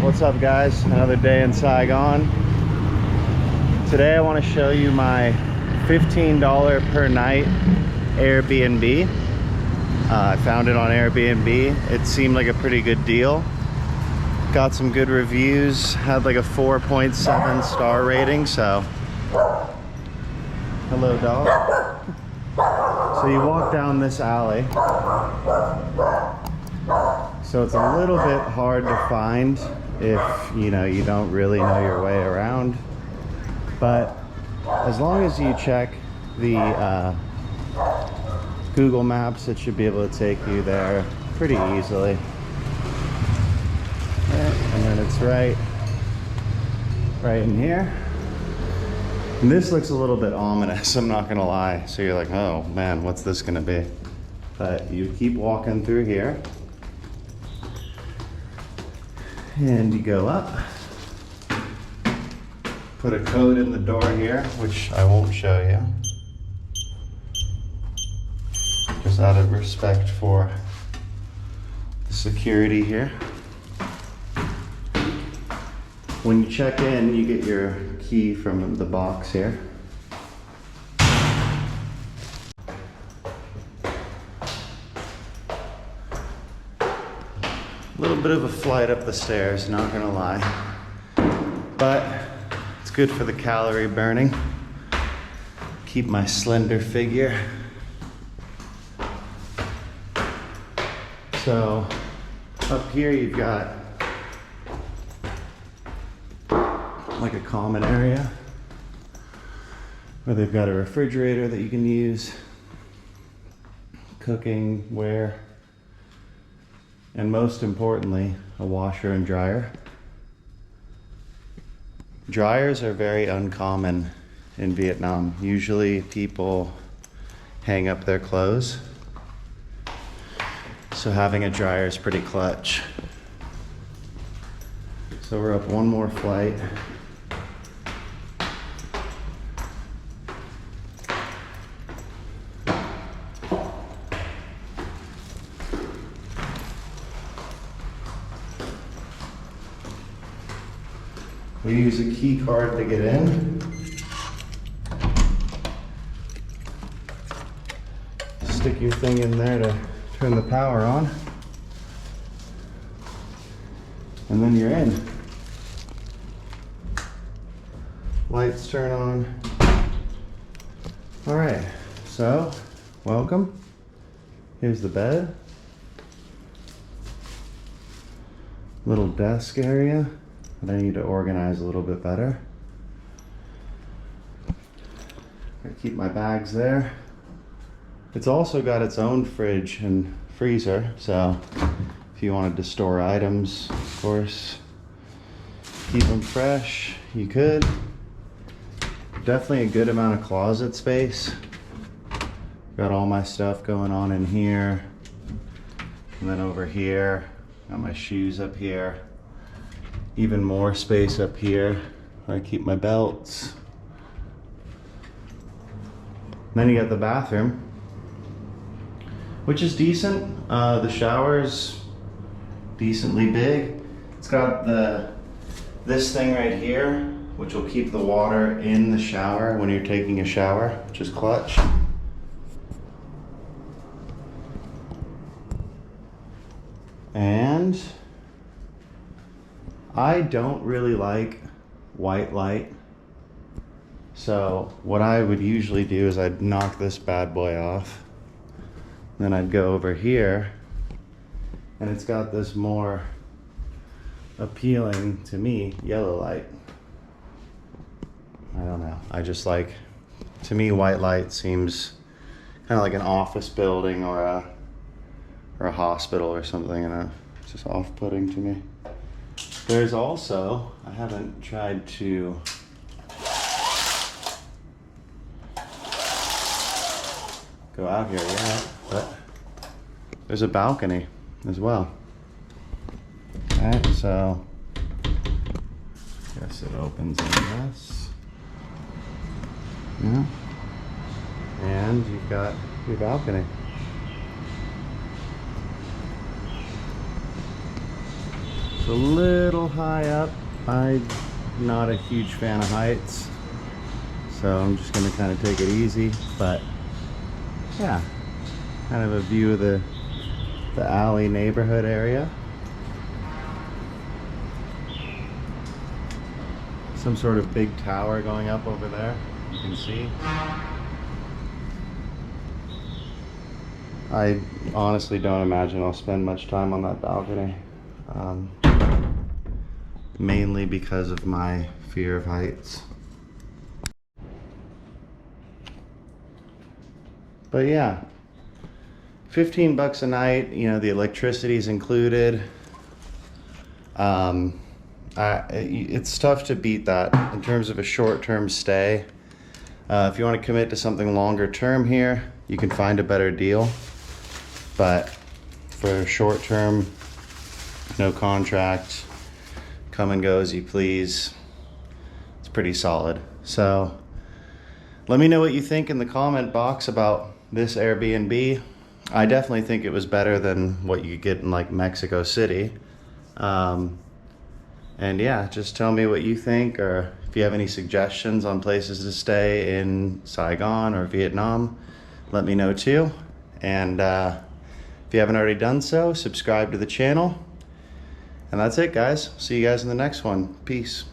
What's up, guys? Another day in Saigon. Today I want to show you my $15 per night Airbnb. I found it on Airbnb. It seemed like a pretty good deal. Got some good reviews, had like a 4.7 star rating, so hello, dog. So you walk down this alley, so it's a little bit hard to find if you don't really know your way around, but as long as you check the Google Maps, it should be able to take you there pretty easily. And then it's right in here. And this looks a little bit ominous, I'm not gonna lie. So you're like, oh man, what's this gonna be? But you keep walking through here and you go up, put a code in the door here, which I won't show you, just out of respect for the security here. When you check in, you get your key from the box here. A little bit of a flight up the stairs, not gonna lie, but it's good for the calorie burning. Keep my slender figure. So up here you've got like a common area where they've got a refrigerator that you can use, cooking, ware, and most importantly, a washer and dryer. Dryers are very uncommon in Vietnam. Usually people hang up their clothes, so having a dryer is pretty clutch. So we're up one more flight. We use a key card to get in. Stick your thing in there to turn the power on. And then you're in. Lights turn on. All right, so welcome. Here's the bed. Little desk area that I need to organize a little bit better. I keep my bags there. It's also got its own fridge and freezer, so if you wanted to store items, of course, keep them fresh, you could. Definitely a good amount of closet space. Got all my stuff going on in here, and then over here, got my shoes up here. Even more space up here where I keep my belts. And then you got the bathroom, which is decent. The shower's decently big. It's got this thing right here, which will keep the water in the shower when you're taking a shower, which is clutch. And I don't really like white light. So what I would usually do is I'd knock this bad boy off. Then I'd go over here, and it's got this more appealing to me yellow light. I don't know. I just like, to me, white light seems kind of like an office building or a hospital or something, and it's just off-putting to me. There's also, I haven't tried to go out here yet, but there's a balcony as well. Alright, so I guess it opens like this. Yeah. And you've got your balcony. It's a little high up. I'm not a huge fan of heights, so I'm just gonna kind of take it easy, but yeah, kind of a view of the alley neighborhood area. Some sort of big tower going up over there, you can see. I honestly don't imagine I'll spend much time on that balcony. Mainly because of my fear of heights. But yeah, 15 bucks a night, you know, the electricity's included. It's tough to beat that in terms of a short-term stay. If you want to commit to something longer term here, you can find a better deal. But for short-term, no contract, come and go as you please, it's pretty solid. So let me know what you think in the comment box about this Airbnb. I definitely think it was better than what you could get in like Mexico City. And yeah, just tell me what you think, or if you have any suggestions on places to stay in Saigon or Vietnam, let me know too. And if you haven't already done so, subscribe to the channel. And that's it, guys. See you guys in the next one. Peace.